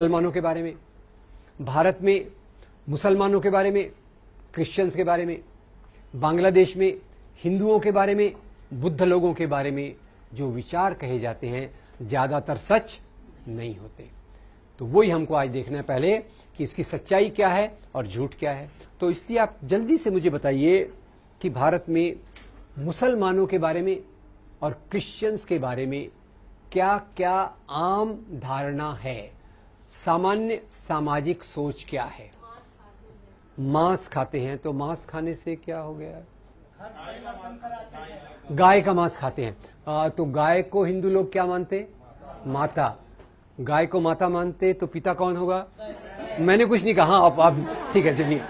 मुसलमानों के बारे में, भारत में मुसलमानों के बारे में, क्रिश्चियंस के बारे में, बांग्लादेश में हिंदुओं के बारे में, बुद्ध लोगों के बारे में जो विचार कहे जाते हैं ज्यादातर सच नहीं होते। तो वही हमको आज देखना है पहले कि इसकी सच्चाई क्या है और झूठ क्या है। तो इसलिए आप जल्दी से मुझे बताइए कि भारत में मुसलमानों के बारे में और क्रिश्चियंस के बारे में क्या क्या आम धारणा है, सामान्य सामाजिक सोच क्या है। मांस खाते हैं, तो मांस खाने से क्या हो गया? गाय का मांस खाते हैं। तो गाय को हिंदू लोग क्या मानते? माता। गाय को माता मानते तो पिता कौन होगा? मैंने कुछ नहीं कहा, आप ठीक है चलिए।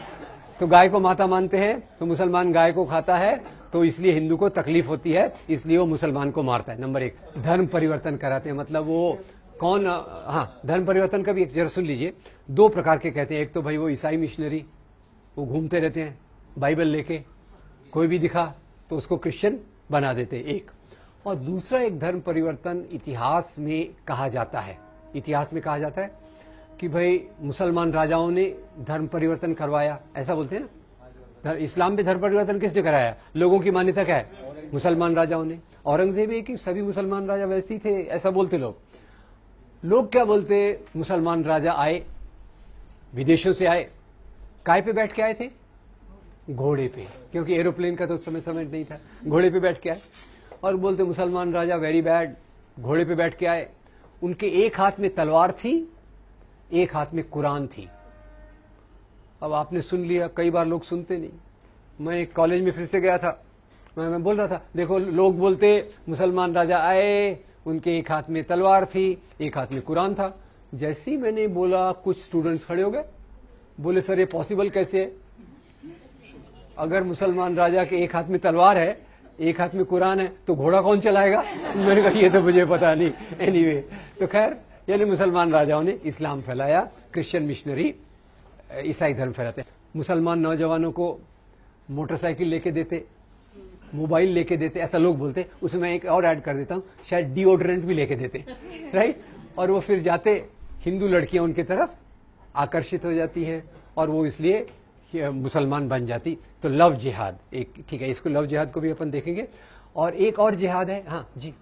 तो गाय को माता मानते हैं, तो मुसलमान गाय को खाता है, तो इसलिए हिंदू को तकलीफ होती है, इसलिए वो मुसलमान को मारता है। नंबर एक, धर्म परिवर्तन कराते हैं, मतलब वो कौन? हाँ, धर्म परिवर्तन का भी एक जरा सुन लीजिए। दो प्रकार के कहते हैं। एक तो भाई वो ईसाई मिशनरी, वो घूमते रहते हैं बाइबल लेके, कोई भी दिखा तो उसको क्रिश्चियन बना देते हैं, एक। और दूसरा एक धर्म परिवर्तन इतिहास में कहा जाता है। इतिहास में कहा जाता है कि भाई मुसलमान राजाओं ने धर्म परिवर्तन करवाया, ऐसा बोलते हैं ना। इस्लाम में धर्म परिवर्तन किसने कराया? लोगों की मान्यता क्या है? मुसलमान राजाओं ने। औरंगजेब है कि सभी मुसलमान राजा वैसे ही थे, ऐसा बोलते लोग। लोग क्या बोलते? मुसलमान राजा आए, विदेशों से आए, काय पे बैठ के आए थे? घोड़े पे, क्योंकि एरोप्लेन का तो उस समय नहीं था। घोड़े पे बैठ के आए और बोलते मुसलमान राजा वेरी बैड, घोड़े पे बैठ के आए। उनके एक हाथ में तलवार थी, एक हाथ में कुरान थी। अब आपने सुन लिया, कई बार लोग सुनते नहीं। मैं एक कॉलेज में फिर से गया था, मैं बोल रहा था देखो, लोग बोलते मुसलमान राजा आए, उनके एक हाथ में तलवार थी, एक हाथ में कुरान था। जैसे ही मैंने बोला, कुछ स्टूडेंट्स खड़े हो गए, बोले सर ये पॉसिबल कैसे है? अगर मुसलमान राजा के एक हाथ में तलवार है, एक हाथ में कुरान है, तो घोड़ा कौन चलाएगा? मैंने कहा ये तो मुझे पता नहीं। एनीवे, तो खैर, यानी मुसलमान राजाओं ने इस्लाम फैलाया, क्रिश्चियन मिशनरी ईसाई धर्म फैलाते। मुसलमान नौजवानों को मोटरसाइकिल लेके देते, मोबाइल लेके देते, ऐसा लोग बोलते। उसमें मैं एक और ऐड कर देता हूं, शायद डिओड्रेंट भी लेके देते, राइट। और वो फिर जाते, हिंदू लड़कियां उनकी तरफ आकर्षित हो जाती हैं और वो इसलिए मुसलमान बन जाती। तो लव जिहाद एक, ठीक है, इसको लव जिहाद को भी अपन देखेंगे। और एक और जिहाद है, हाँ जी,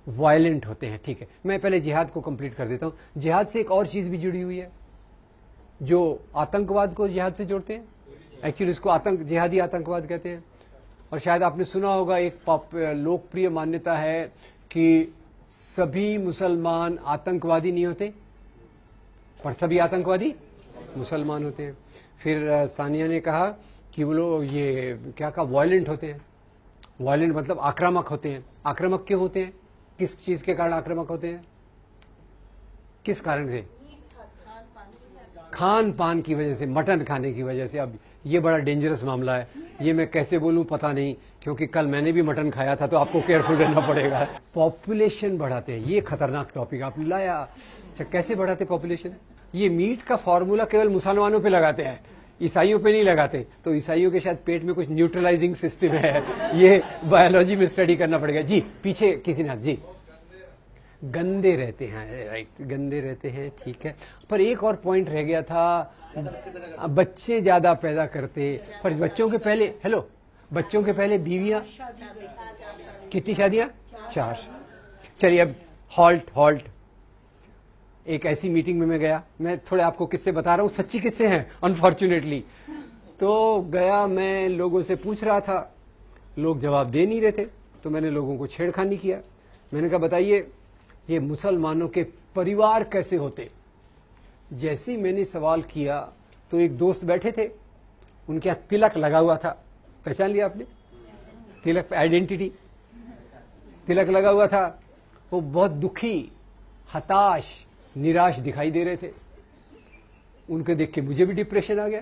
वायलेंट होते हैं, ठीक है। मैं पहले जिहाद को कंप्लीट कर देता हूं। जिहाद से एक और चीज भी जुड़ी हुई है, जो आतंकवाद को जिहाद से जोड़ते हैं। एक्चुअली इसको जिहादी आतंकवाद कहते हैं। और शायद आपने सुना होगा, एक लोकप्रिय मान्यता है कि सभी मुसलमान आतंकवादी नहीं होते, पर सभी आतंकवादी मुसलमान होते हैं। फिर सानिया ने कहा कि वो लोग ये क्या कहा, वायलेंट होते हैं। वायलेंट मतलब आक्रामक होते हैं। आक्रामक क्यों होते हैं? किस चीज के कारण आक्रामक होते हैं? किस कारण से? खान पान की वजह से, मटन खाने की वजह से। अब ये बड़ा डेंजरस मामला है, ये मैं कैसे बोलूं पता नहीं, क्योंकि कल मैंने भी मटन खाया था, तो आपको केयरफुल रहना पड़ेगा। पॉपुलेशन बढ़ाते हैं, ये खतरनाक टॉपिक आप लाया। अच्छा, कैसे बढ़ाते पॉपुलेशन? ये मीट का फॉर्मूला केवल मुसलमानों पे लगाते हैं, ईसाइयों पे नहीं लगाते। तो ईसाइयों के शायद पेट में कुछ न्यूट्रलाइजिंग सिस्टम है, ये बायोलॉजी में स्टडी करना पड़ेगा। जी, पीछे किसी ने, जी, गंदे रहते हैं, राइट, गंदे रहते हैं, ठीक है। पर एक और पॉइंट रह गया था, बच्चे ज्यादा पैदा करते। पर बच्चों के पहले, हेलो, बच्चों के पहले बीवियां, कितनी शादियां? 4। चलिए अब हॉल्ट। एक ऐसी मीटिंग में मैं गया, मैं थोड़े आपको किस्से बता रहा हूं, सच्ची किस्से हैं अनफॉर्चुनेटली। तो गया, मैं लोगों से पूछ रहा था, लोग जवाब दे नहीं रहे थे, तो मैंने लोगों को छेड़खानी किया। मैंने कहा बताइए ये मुसलमानों के परिवार कैसे होते? जैसे ही मैंने सवाल किया तो एक दोस्त बैठे थे, उनके यहाँ तिलक लगा हुआ था, पहचान लिया आपने? तिलक, आइडेंटिटी, तिलक लगा हुआ था। वो बहुत दुखी, हताश, निराश दिखाई दे रहे थे। उनके देख के मुझे भी डिप्रेशन आ गया।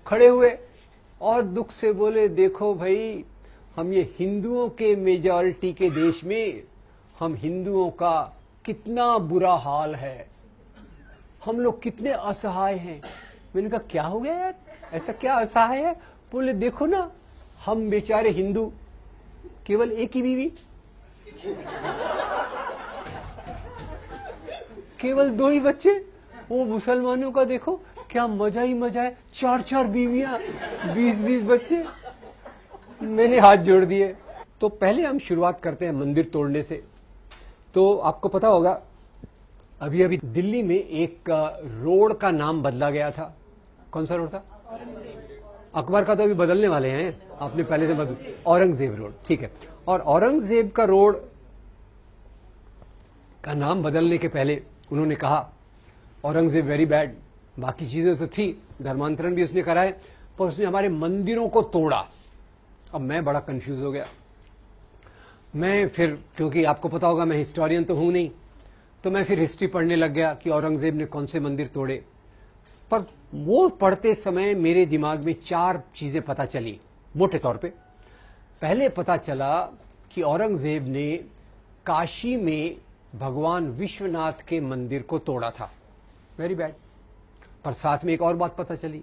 खड़े हुए और दुख से बोले, देखो भाई, हम ये हिंदुओं के मेजॉरिटी के देश में, हम हिंदुओं का कितना बुरा हाल है, हम लोग कितने असहाय हैं। मैंने कहा क्या हो गया यार, ऐसा क्या असहाय है? बोले देखो ना, हम बेचारे हिंदू, केवल एक ही बीवी, केवल 2 ही बच्चे। वो मुसलमानों का देखो क्या मजा ही मजा है, 4-4 बीवियां, 20-20 बच्चे। मैंने हाथ जोड़ दिए। तो पहले हम शुरुआत करते हैं मंदिर तोड़ने से। तो आपको पता होगा अभी अभी दिल्ली में एक रोड का नाम बदला गया था। कौन सा रोड था? अकबर का तो अभी बदलने वाले हैं, आपने पहले से बदल, औरंगजेब रोड, ठीक है। और औरंगजेब का रोड का नाम बदलने के पहले उन्होंने कहा औरंगजेब वेरी बैड। बाकी चीजें तो थी, धर्मांतरण भी उसने कराए, पर उसने हमारे मंदिरों को तोड़ा। अब मैं बड़ा कंफ्यूज हो गया। मैं फिर, क्योंकि आपको पता होगा मैं हिस्टोरियन तो हूं नहीं, तो मैं फिर हिस्ट्री पढ़ने लग गया कि औरंगजेब ने कौन से मंदिर तोड़े। पर वो पढ़ते समय मेरे दिमाग में 4 चीजें पता चली मोटे तौर पे। पहले पता चला कि औरंगजेब ने काशी में भगवान विश्वनाथ के मंदिर को तोड़ा था, वेरी बैड। पर साथ में एक और बात पता चली।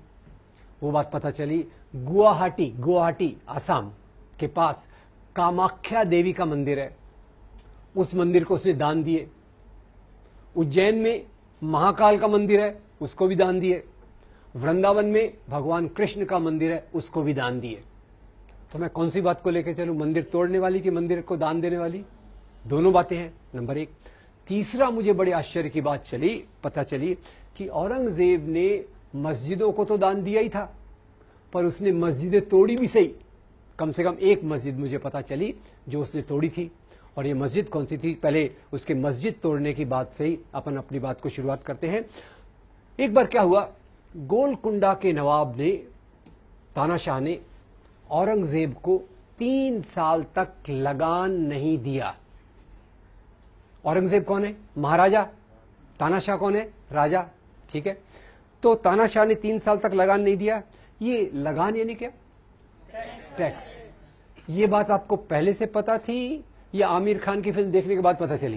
वो बात पता चली गुवाहाटी आसाम के पास कामाख्या देवी का मंदिर है, उस मंदिर को उसने दान दिए। उज्जैन में महाकाल का मंदिर है, उसको भी दान दिए। वृंदावन में भगवान कृष्ण का मंदिर है, उसको भी दान दिए। तो मैं कौन सी बात को लेकर चलूं, मंदिर तोड़ने वाली कि मंदिर को दान देने वाली? दोनों बातें हैं, नंबर 1। तीसरा मुझे बड़े आश्चर्य की बात पता चली कि औरंगजेब ने मस्जिदों को तो दान दिया ही था, पर उसने मस्जिदें तोड़ी भी सही। कम से कम एक मस्जिद मुझे पता चली जो उसने तोड़ी थी। और ये मस्जिद कौन सी थी? पहले उसके मस्जिद तोड़ने की बात से ही अपन अपनी बात को शुरुआत करते हैं। एक बार क्या हुआ, गोलकुंडा के नवाब ने, तानाशाह ने औरंगजेब को 3 साल तक लगान नहीं दिया। औरंगजेब कौन है? महाराजा। तानाशाह कौन है? राजा, ठीक है। तो तानाशाह ने 3 साल तक लगान नहीं दिया। ये लगान यानी क्या? टैक्स। ये बात आपको पहले से पता थी या आमिर खान की फिल्म देखने के बाद पता चली?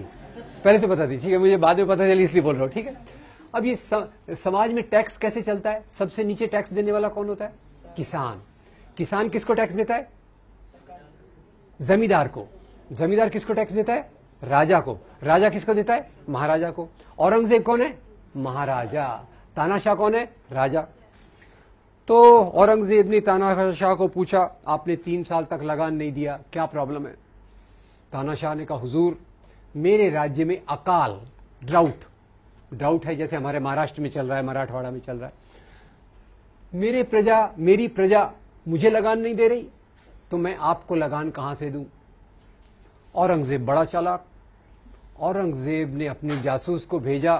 पहले से पता थी, ठीक है। मुझे बाद में पता चली इसलिए बोल रहा हूं, ठीक है। अब ये समाज में टैक्स कैसे चलता है? सबसे नीचे टैक्स देने वाला कौन होता है? किसान। किसान किसको टैक्स देता है? जमींदार को। जमींदार किसको टैक्स देता है? राजा को। राजा किसको देता है? महाराजा को। औरंगजेब कौन है? महाराजा। तानाशाह कौन है? राजा। तो औरंगजेब ने तानाशाह को पूछा, आपने 3 साल तक लगान नहीं दिया, क्या प्रॉब्लम है? तानाशाह ने कहा, हुजूर मेरे राज्य में अकाल, ड्राउट है, जैसे हमारे महाराष्ट्र में चल रहा है, मराठवाड़ा में चल रहा है। मेरी प्रजा मुझे लगान नहीं दे रही, तो मैं आपको लगान कहां से दूं? औरंगजेब बड़ा चालाक। औरंगजेब ने अपने जासूस को भेजा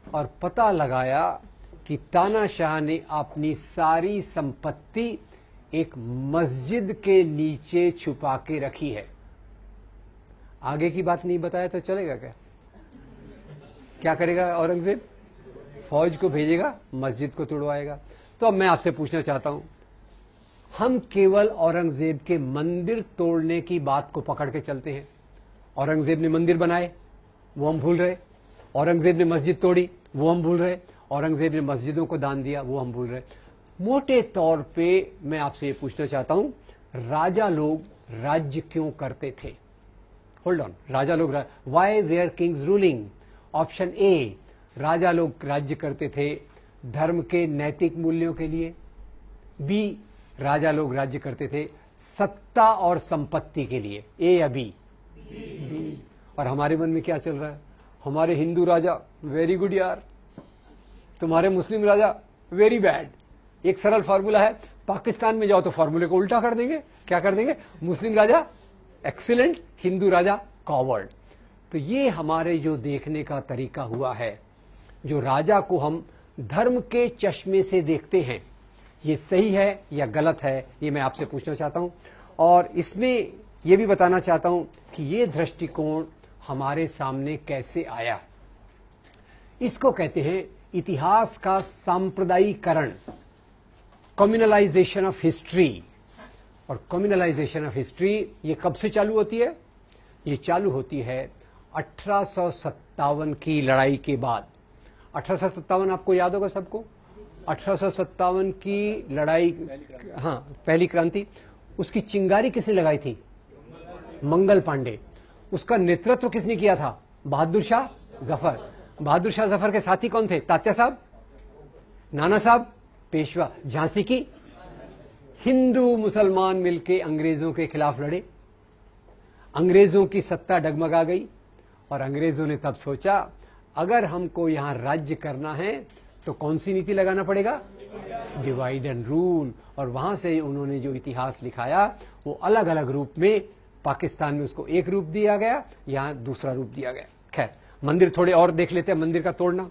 और पता लगाया कि तानाशाह ने अपनी सारी संपत्ति एक मस्जिद के नीचे छुपा के रखी है। आगे की बात नहीं बताया तो चलेगा क्या? क्या करेगा औरंगजेब? फौज को भेजेगा, मस्जिद को तोड़वाएगा। तो अब मैं आपसे पूछना चाहता हूं, हम केवल औरंगजेब के मंदिर तोड़ने की बात को पकड़ के चलते हैं। औरंगजेब ने मंदिर बनाए, वो हम भूल रहे। औरंगजेब ने मस्जिद तोड़ी, वो हम भूल रहे। औरंगजेब ने मस्जिदों को दान दिया, वो हम भूल रहे। मोटे तौर पे मैं आपसे ये पूछना चाहता हूं, राजा लोग राज्य क्यों करते थे? होल्ड ऑन, राजा लोग, why were kings ruling? Option A, राजा लोग राज्य करते थे धर्म के नैतिक मूल्यों के लिए। बी, राजा लोग राज्य करते थे सत्ता और संपत्ति के लिए। ए या बी? बी। और हमारे मन में क्या चल रहा है? हमारे हिंदू राजा वेरी गुड यार, तुम्हारे मुस्लिम राजा वेरी बैड। एक सरल फार्मूला है, पाकिस्तान में जाओ तो फार्मूले को उल्टा कर देंगे। क्या कर देंगे? मुस्लिम राजा एक्सीलेंट, हिंदू राजा कॉवर्ड। तो ये हमारे जो देखने का तरीका हुआ है, जो राजा को हम धर्म के चश्मे से देखते हैं, ये सही है या गलत है, ये मैं आपसे पूछना चाहता हूं। और इसमें यह भी बताना चाहता हूं कि ये दृष्टिकोण हमारे सामने कैसे आया। इसको कहते हैं इतिहास का सांप्रदायिकरण, कम्युनलाइजेशन ऑफ हिस्ट्री। और कम्युनलाइजेशन ऑफ हिस्ट्री ये कब से चालू होती है? ये चालू होती है 1857 की लड़ाई के बाद। 1857 आपको याद होगा सबको? 1857 की लड़ाई, हाँ, पहली क्रांति। उसकी चिंगारी किसने लगाई थी? मंगल पांडे। उसका नेतृत्व किसने किया था? बहादुर शाह जफर। बहादुर शाह जफर के साथी कौन थे? तात्या साहब, नाना साहब, पेशवा। झांसी की हिंदू मुसलमान मिलके अंग्रेजों के खिलाफ लड़े, अंग्रेजों की सत्ता डगमगा गई और अंग्रेजों ने तब सोचा अगर हमको यहां राज्य करना है तो कौन सी नीति लगाना पड़ेगा? Divide and rule. और वहां से उन्होंने जो इतिहास लिखाया वो अलग अलग रूप में, पाकिस्तान में उसको एक रूप दिया गया, यहां दूसरा रूप दिया गया। खैर, मंदिर थोड़े और देख लेते हैं, मंदिर का तोड़ना।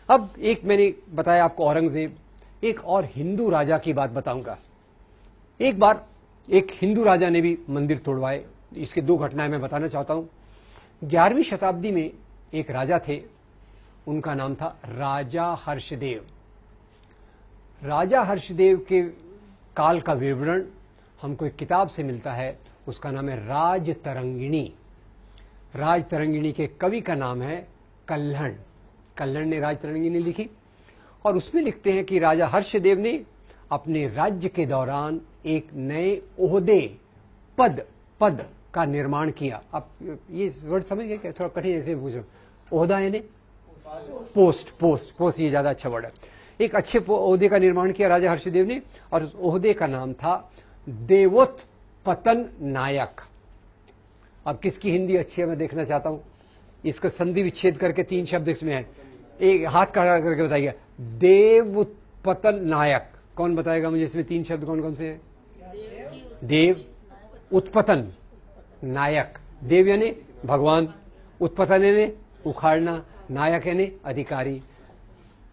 अब एक मैंने बताया आपको औरंगजेब, एक और हिंदू राजा की बात बताऊंगा। एक बार एक हिंदू राजा ने भी मंदिर तोड़वाए। इसके दो घटनाएं मैं बताना चाहता हूं। 11वीं शताब्दी में एक राजा थे, उनका नाम था राजा हर्षदेव। राजा हर्षदेव के काल का विवरण हमको एक किताब से मिलता है, उसका नाम है राजतरंगिणी। राजतरंगिणी के कवि का नाम है कल्हण। कल्हण ने राजतरंगिणी लिखी और उसमें लिखते हैं कि राजा हर्षदेव ने अपने राज्य के दौरान एक नए ओहदे, पद का निर्माण किया। आप ये वर्ड समझ गए क्या? थोड़ा कठिन ऐसे पूछ रहा हूं। ओहदा यानी पोस्ट, ये ज्यादा अच्छा वर्ड है। एक अच्छे ओहदे का निर्माण किया राजा हर्षदेव ने और उस ओहदे का नाम था देवोत्पतन नायक। अब किसकी हिंदी अच्छी है मैं देखना चाहता हूं। इसको संधि विच्छेद करके 3 शब्द इसमें है, एक हाथ खड़ा करके बताइए। देवोत्पतन नायक, कौन बताएगा मुझे? इसमें 3 शब्द कौन कौन से हैं? देव, उत्पतन, नायक। देव यानी भगवान, उत्पतन यानी उखाड़ना, नायक यानी अधिकारी।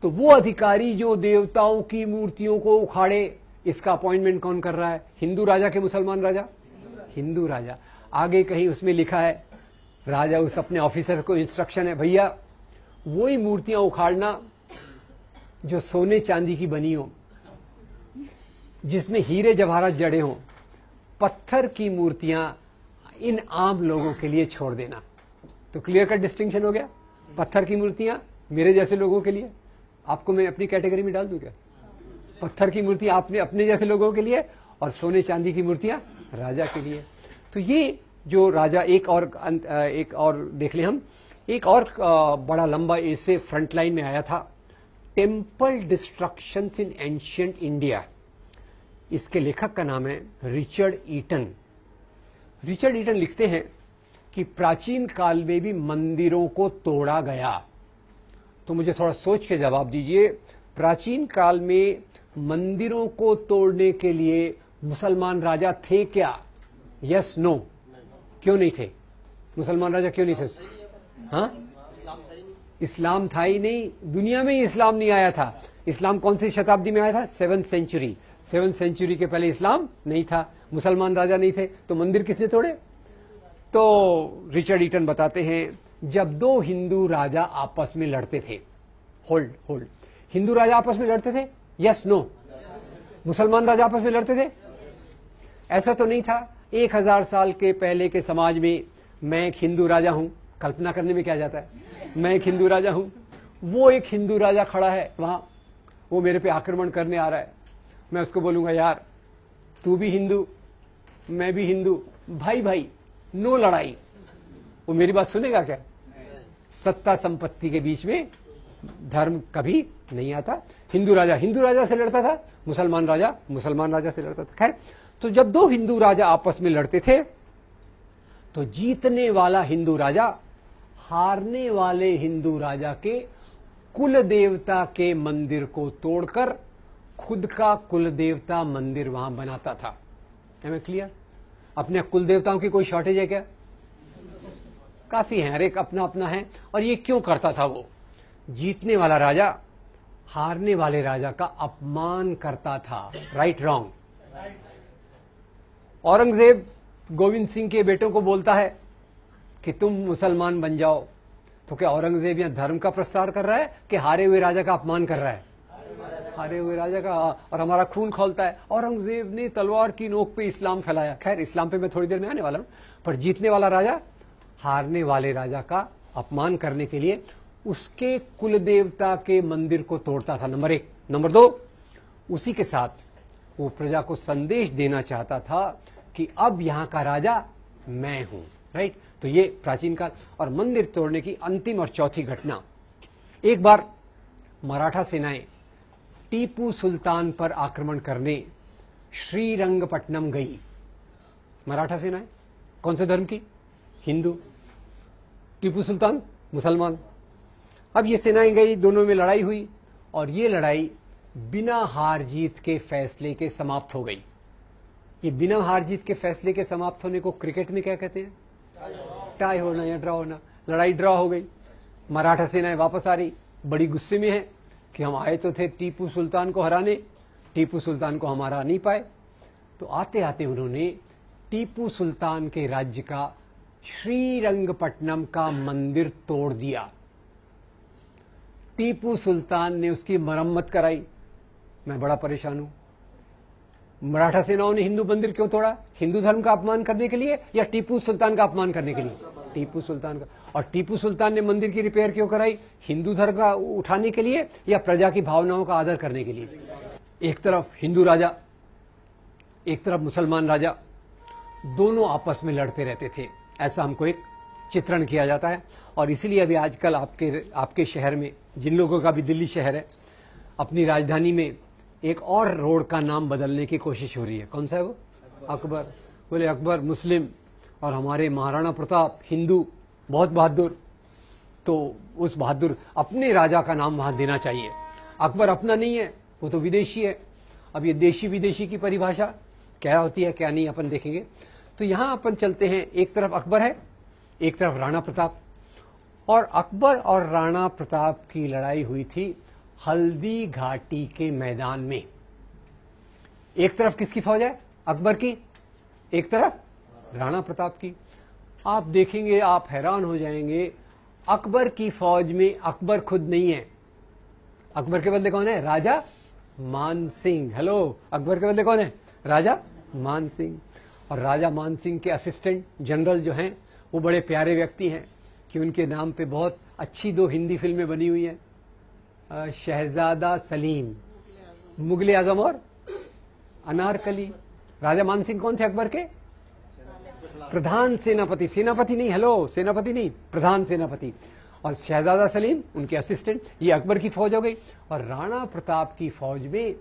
तो वो अधिकारी जो देवताओं की मूर्तियों को उखाड़े, इसका अपॉइंटमेंट कौन कर रहा है? हिंदू राजा के मुसलमान राजा? हिंदू राजा। आगे कहीं उसमें लिखा है, राजा उस अपने ऑफिसर को इंस्ट्रक्शन है, भैया वही मूर्तियां उखाड़ना जो सोने चांदी की बनी हो, जिसमें हीरे जवाहरात जड़े हों। पत्थर की मूर्तियां इन आम लोगों के लिए छोड़ देना। तो क्लियर कट डिस्टिंक्शन हो गया। पत्थर की मूर्तियां मेरे जैसे लोगों के लिए, आपको मैं अपनी कैटेगरी में डाल दूं क्या? पत्थर की मूर्तियां आपने अपने जैसे लोगों के लिए और सोने चांदी की मूर्तियां राजा के लिए। तो ये जो राजा, एक और देख लें हम। एक और बड़ा लंबा ऐसे फ्रंट लाइन में आया था, टेम्पल डिस्ट्रक्शंस इन एंशिएंट इंडिया। इसके लेखक का नाम है रिचर्ड ईटन। रिचर्ड ईटन लिखते हैं कि प्राचीन काल में भी मंदिरों को तोड़ा गया। तो मुझे थोड़ा सोच के जवाब दीजिए, प्राचीन काल में मंदिरों को तोड़ने के लिए मुसलमान राजा थे क्या? Yes, no? क्यों नहीं थे? मुसलमान राजा क्यों नहीं थे? हाँ, इस्लाम था ही नहीं, दुनिया में ही इस्लाम नहीं आया था। इस्लाम कौन सी शताब्दी में आया था? 7th century. 7th सेंचुरी के पहले इस्लाम नहीं था, मुसलमान राजा नहीं थे, तो मंदिर किसने तोड़े? तो रिचर्ड ईटन बताते हैं, जब 2 हिंदू राजा आपस में लड़ते थे, होल्ड, हिंदू राजा आपस में लड़ते थे? Yes, no? मुसलमान राजा आपस में लड़ते थे? ऐसा तो नहीं था। 1000 साल के पहले के समाज में मैं एक हिंदू राजा हूं, कल्पना करने में क्या जाता है, मैं एक हिंदू राजा हूं, वो एक हिंदू राजा खड़ा है वहां, वो मेरे पे आक्रमण करने आ रहा है। मैं उसको बोलूंगा, यार तू भी हिंदू, मैं भी हिंदू, भाई नो लड़ाई। वो मेरी बात सुनेगा क्या? सत्ता संपत्ति के बीच में धर्म कभी नहीं आता। हिंदू राजा से लड़ता था, मुसलमान राजा से लड़ता था। खैर, तो जब 2 हिंदू राजा आपस में लड़ते थे तो जीतने वाला हिंदू राजा हारने वाले हिंदू राजा के कुल देवता के मंदिर को तोड़कर खुद का कुल देवता मंदिर वहां बनाता था। है मैं क्लियर? अपने कुल देवताओं की कोई शॉर्टेज है क्या? काफी है, हर एक अपना अपना है। और ये क्यों करता था? वो जीतने वाला राजा हारने वाले राजा का अपमान करता था। Right, wrong? औरंगजेब गोविंद सिंह के बेटों को बोलता है कि तुम मुसलमान बन जाओ। तो क्या औरंगजेब यहां धर्म का प्रसार कर रहा है कि हारे हुए राजा का अपमान कर रहा है? हारे हुए राजा का, और हमारा खून खौलता है। औरंगजेब ने तलवार की नोक पे इस्लाम फैलाया। खैर, इस्लाम पे मैं थोड़ी देर में आने वाला हूं। पर जीतने वाला राजा हारने वाले राजा का अपमान करने के लिए उसके कुल देवता के मंदिर को तोड़ता था, नंबर 1। नंबर 2, उसी के साथ वो प्रजा को संदेश देना चाहता था कि अब यहां का राजा मैं हूं। राइट? तो ये प्राचीन काल। और मंदिर तोड़ने की अंतिम और चौथी घटना, एक बार मराठा सेनाएं टीपू सुल्तान पर आक्रमण करने श्रीरंगपट्टनम गई। मराठा सेनाएं कौन से धर्म की? हिंदू। टीपू सुल्तान मुसलमान। अब ये सेनाएं गई, दोनों में लड़ाई हुई और ये लड़ाई बिना हार जीत के फैसले के समाप्त हो गई। ये बिना हार जीत के फैसले के समाप्त होने को क्रिकेट में क्या कहते हैं? टाई होना या ड्रॉ होना। लड़ाई ड्रॉ हो गई। मराठा सेनाएं वापस आ रही, बड़ी गुस्से में है कि हम आए तो थे टीपू सुल्तान को हराने, टीपू सुल्तान को हम हरा नहीं पाए। तो आते आते उन्होंने टीपू सुल्तान के राज्य का श्रीरंगपट्टनम का मंदिर तोड़ दिया। टीपू सुल्तान ने उसकी मरम्मत कराई। मैं बड़ा परेशान हूं। मराठा सेनाओं ने हिंदू मंदिर क्यों तोड़ा? हिंदू धर्म का अपमान करने के लिए या टीपू सुल्तान का अपमान करने के लिए? टीपू सुल्तान का। और टीपू सुल्तान ने मंदिर की रिपेयर क्यों कराई? हिंदू धर्म का उठाने के लिए या प्रजा की भावनाओं का आदर करने के लिए? एक तरफ हिंदू राजा, एक तरफ मुसलमान राजा, दोनों आपस में लड़ते रहते थे। ऐसा हमको एक चित्रण किया जाता है। और इसीलिए अभी आजकल आपके शहर में, जिन लोगों का भी दिल्ली शहर है, अपनी राजधानी में एक और रोड का नाम बदलने की कोशिश हो रही है। कौन सा है वो? अकबर। बोले अकबर मुस्लिम और हमारे महाराणा प्रताप हिंदू, बहुत बहादुर। तो उस बहादुर अपने राजा का नाम वहां देना चाहिए। अकबर अपना नहीं है, वो तो विदेशी है। अब ये देशी विदेशी की परिभाषा क्या होती है क्या नहीं अपन देखेंगे। तो यहां अपन चलते हैं, एक तरफ अकबर है, एक तरफ राणा प्रताप। और अकबर और राणा प्रताप की लड़ाई हुई थी हल्दी घाटी के मैदान में। एक तरफ किसकी फौज है? अकबर की। एक तरफ राणा प्रताप की। आप देखेंगे, आप हैरान हो जाएंगे, अकबर की फौज में अकबर खुद नहीं है। अकबर के बदले कौन है? राजा मान सिंह। हेलो, अकबर के बदले कौन है? राजा मान सिंह। और राजा मान सिंह के असिस्टेंट जनरल जो हैं, वो बड़े प्यारे व्यक्ति हैं कि उनके नाम पे बहुत अच्छी 2 हिंदी फिल्में बनी हुई हैं, शहजादा सलीम, मुगले आजम और अनारकली। राजा मान सिंह कौन थे? अकबर के प्रधान सेनापति। सेनापति नहीं, हेलो, सेनापति नहीं, प्रधान सेनापति। और शहजादा सलीम उनके असिस्टेंट। ये अकबर की फौज हो गई। और राणा प्रताप की फौज में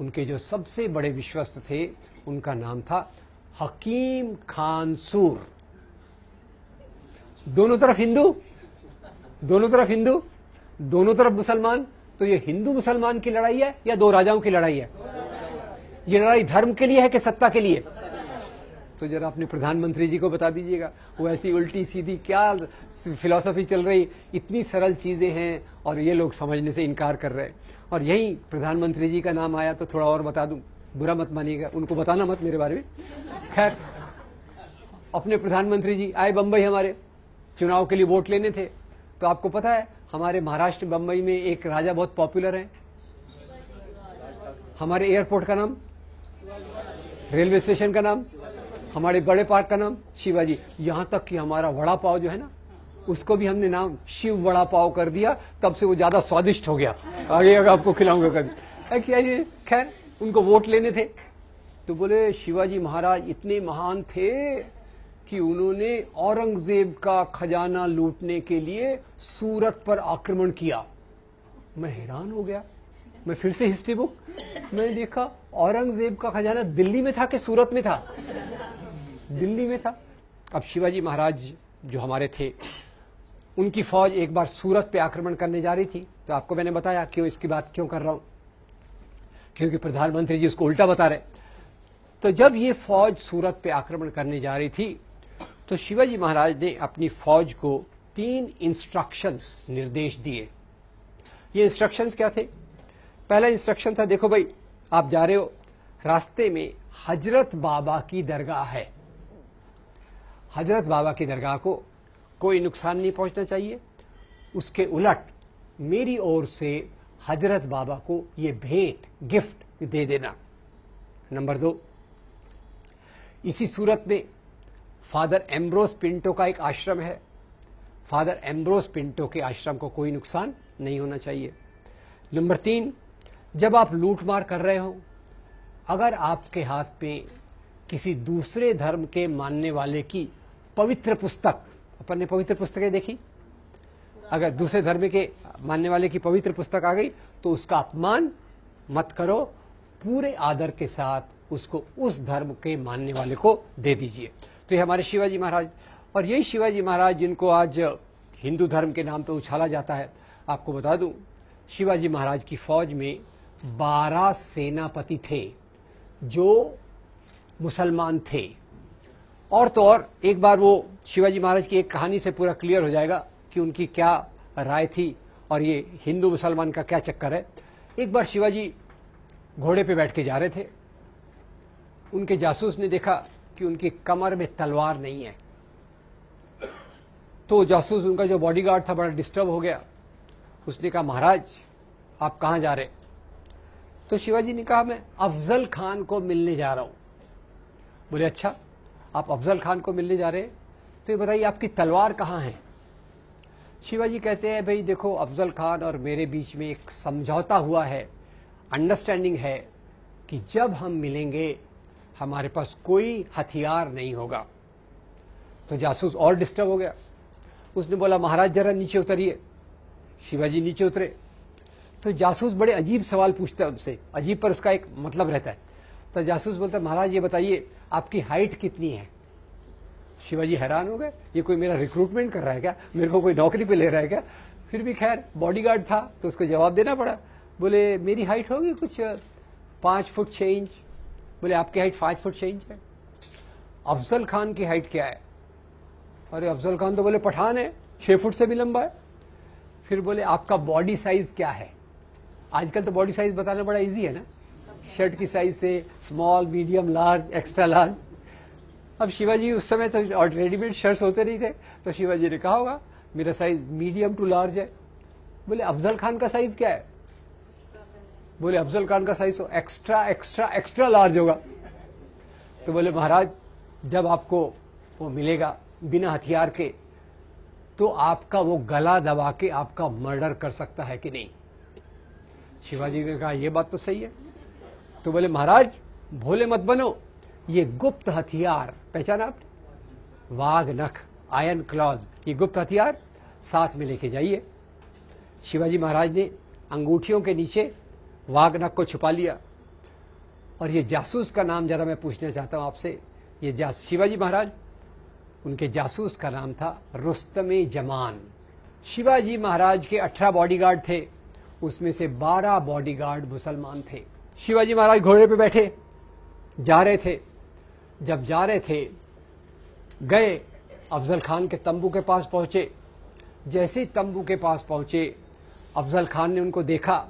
उनके जो सबसे बड़े विश्वस्त थे, उनका नाम था हकीम खान सूर। दोनों तरफ हिंदू, दोनों तरफ हिंदू, दोनों तरफ मुसलमान। तो ये हिंदू मुसलमान की लड़ाई है या 2 राजाओं की लड़ाई है? ये लड़ाई धर्म के लिए है कि सत्ता के लिए? तो जरा अपने प्रधानमंत्री जी को बता दीजिएगा। वो ऐसी उल्टी सीधी क्या फिलॉसफी चल रही, इतनी सरल चीजें हैं और ये लोग समझने से इनकार कर रहे हैं। और यही प्रधानमंत्री जी का नाम आया तो थोड़ा और बता दूं, बुरा मत मानिएगा, उनको बताना मत मेरे बारे में। खैर, अपने प्रधानमंत्री जी आए बंबई, हमारे चुनाव के लिए वोट लेने थे। तो आपको पता है हमारे महाराष्ट्र बंबई में एक राजा बहुत पॉपुलर है। हमारे एयरपोर्ट का नाम, रेलवे स्टेशन का नाम, हमारे बड़े पार्क का नाम शिवाजी। यहां तक कि हमारा वड़ा पाव जो है ना, उसको भी हमने नाम शिव वड़ा पाव कर दिया। तब से वो ज्यादा स्वादिष्ट हो गया। आगे अगर आपको खिलाऊंगा कभी। क्या ये, खैर, उनको वोट लेने थे तो बोले शिवाजी महाराज इतने महान थे कि उन्होंने औरंगजेब का खजाना लूटने के लिए सूरत पर आक्रमण किया। मैं हैरान हो गया। मैं फिर से हिस्ट्री बुक मैंने देखा, औरंगजेब का खजाना दिल्ली में था कि सूरत में था? दिल्ली में था। अब शिवाजी महाराज जो हमारे थे, उनकी फौज एक बार सूरत पे आक्रमण करने जा रही थी। तो आपको मैंने बताया क्यों इसकी बात क्यों कर रहा हूं, क्योंकि प्रधानमंत्री जी उसको उल्टा बता रहे। तो जब ये फौज सूरत पे आक्रमण करने जा रही थी तो शिवाजी महाराज ने अपनी फौज को 3 इंस्ट्रक्शंस, निर्देश दिए। ये इंस्ट्रक्शंस क्या थे? पहला इंस्ट्रक्शन था, देखो भाई, आप जा रहे हो, रास्ते में हजरत बाबा की दरगाह है। हजरत बाबा की दरगाह को कोई नुकसान नहीं पहुंचना चाहिए। उसके उलट मेरी ओर से हजरत बाबा को ये भेंट, गिफ्ट दे देना। नंबर 2, इसी सूरत में फादर एम्ब्रोस पिंटो का एक आश्रम है। फादर एम्ब्रोस पिंटो के आश्रम को कोई नुकसान नहीं होना चाहिए। नंबर 3, जब आप लूटमार कर रहे हो, अगर आपके हाथ में किसी दूसरे धर्म के मानने वाले की पवित्र पुस्तक, अपन ने पवित्र पुस्तकें देखी, अगर दूसरे धर्म के मानने वाले की पवित्र पुस्तक आ गई तो उसका अपमान मत करो, पूरे आदर के साथ उसको उस धर्म के मानने वाले को दे दीजिए। तो ये हमारे शिवाजी महाराज, और यही शिवाजी महाराज जिनको आज हिंदू धर्म के नाम पे उछाला जाता है। आपको बता दूं, शिवाजी महाराज की फौज में 12 सेनापति थे जो मुसलमान थे। और तो और एक बार वो शिवाजी महाराज की एक कहानी से पूरा क्लियर हो जाएगा कि उनकी क्या राय थी और ये हिंदू मुसलमान का क्या चक्कर है। एक बार शिवाजी घोड़े पे बैठ के जा रहे थे, उनके जासूस ने देखा कि उनकी कमर में तलवार नहीं है। तो जासूस, उनका जो बॉडीगार्ड था, बड़ा डिस्टर्ब हो गया। उसने कहा, महाराज आप कहां जा रहे? तो शिवाजी ने कहा, मैं अफजल खान को मिलने जा रहा हूं। बोले, अच्छा आप अफजल खान को मिलने जा रहे हैं, तो ये बताइए आपकी तलवार कहां है? शिवाजी कहते हैं, भाई देखो, अफजल खान और मेरे बीच में एक समझौता हुआ है, अंडरस्टैंडिंग है कि जब हम मिलेंगे हमारे पास कोई हथियार नहीं होगा। तो जासूस और डिस्टर्ब हो गया। उसने बोला, महाराज जरा नीचे उतरिए। शिवाजी नीचे उतरे तो जासूस बड़े अजीब सवाल पूछता है उनसे, अजीब पर उसका एक मतलब रहता है। तो जासूस बोलता है, महाराज ये बताइए आपकी हाइट कितनी है? शिवाजी हैरान हो गए, ये कोई मेरा रिक्रूटमेंट कर रहा है क्या, मेरे को कोई नौकरी पे ले रहा है क्या? फिर भी खैर बॉडीगार्ड था तो उसको जवाब देना पड़ा। बोले, मेरी हाइट होगी कुछ 5 फुट 6 इंच। बोले, आपकी हाइट 5 फुट 6 इंच है। अफजल खान की हाइट क्या है? अरे अफजल खान तो बोले पठान है, 6 फुट से भी लंबा है। फिर बोले, आपका बॉडी साइज क्या है? आजकल तो बॉडी साइज बताना बड़ा इजी है ना, शर्ट की साइज से small, medium, large, extra large. अब शिवाजी उस समय तो और रेडीमेड शर्ट्स होते नहीं थे, तो शिवाजी ने कहा होगा मेरा साइज मीडियम टू लार्ज है। बोले, अफजल खान का साइज क्या है? बोले, अफजल खान का साइज तो एक्स्ट्रा एक्स्ट्रा एक्स्ट्रा लार्ज होगा। तो बोले, महाराज जब आपको वो मिलेगा बिना हथियार के तो आपका वो गला दबा के आपका मर्डर कर सकता है कि नहीं? शिवाजी ने कहा, यह बात तो सही है। तो बोले, महाराज भोले मत बनो, ये गुप्त हथियार पहचाना आपने? वाघ नख, आयरन क्लॉज, ये गुप्त हथियार साथ में लेके जाइए। शिवाजी महाराज ने अंगूठियों के नीचे वाघ नख को छुपा लिया। और ये जासूस का नाम जरा मैं पूछना चाहता हूं आपसे। ये शिवाजी महाराज, उनके जासूस का नाम था रुस्तमे जमान। शिवाजी महाराज के 18 बॉडीगार्ड थे, उसमें से 12 बॉडीगार्ड मुसलमान थे। शिवाजी महाराज घोड़े पे बैठे जा रहे थे। जब जा रहे थे, गए अफजल खान के तंबू के पास पहुंचे। जैसे ही तंबू के पास पहुंचे, अफजल खान ने उनको देखा,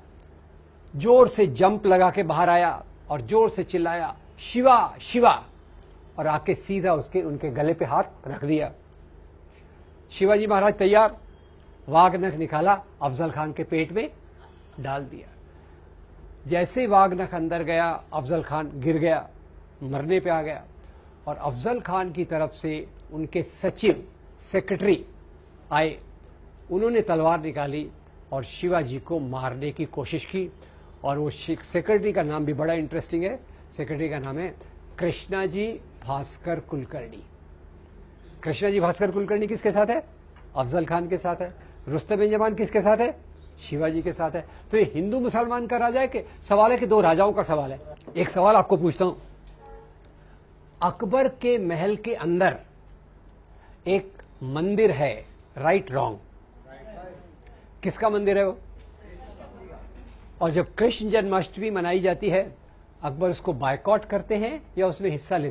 जोर से जंप लगा के बाहर आया और जोर से चिल्लाया, शिवा शिवा, और आके सीधा उनके गले पे हाथ रख दिया। शिवाजी महाराज तैयार, वाघ नख निकाला, अफजल खान के पेट में डाल दिया। जैसे वाघ नख अंदर गया, अफजल खान गिर गया, मरने पे आ गया। और अफजल खान की तरफ से उनके सचिव, सेक्रेटरी आए, उन्होंने तलवार निकाली और शिवाजी को मारने की कोशिश की। और वो सेक्रेटरी का नाम भी बड़ा इंटरेस्टिंग है। सेक्रेटरी का नाम है कृष्णाजी भास्कर कुलकर्णी। कृष्णाजी भास्कर कुलकर्णी किसके साथ है? अफजल खान के साथ है। रुस्तम जमान किसके साथ है? शिवाजी के साथ है। तो ये हिंदू मुसलमान का राजा है कि सवाल है कि दो राजाओं का सवाल है? एक सवाल आपको पूछता हूं, अकबर के महल के अंदर एक मंदिर है, राइट रॉन्ग? किसका मंदिर है वो? और जब कृष्ण जन्माष्टमी मनाई जाती है, अकबर उसको बायकॉट करते हैं या उसमें हिस्सा लेते हैं?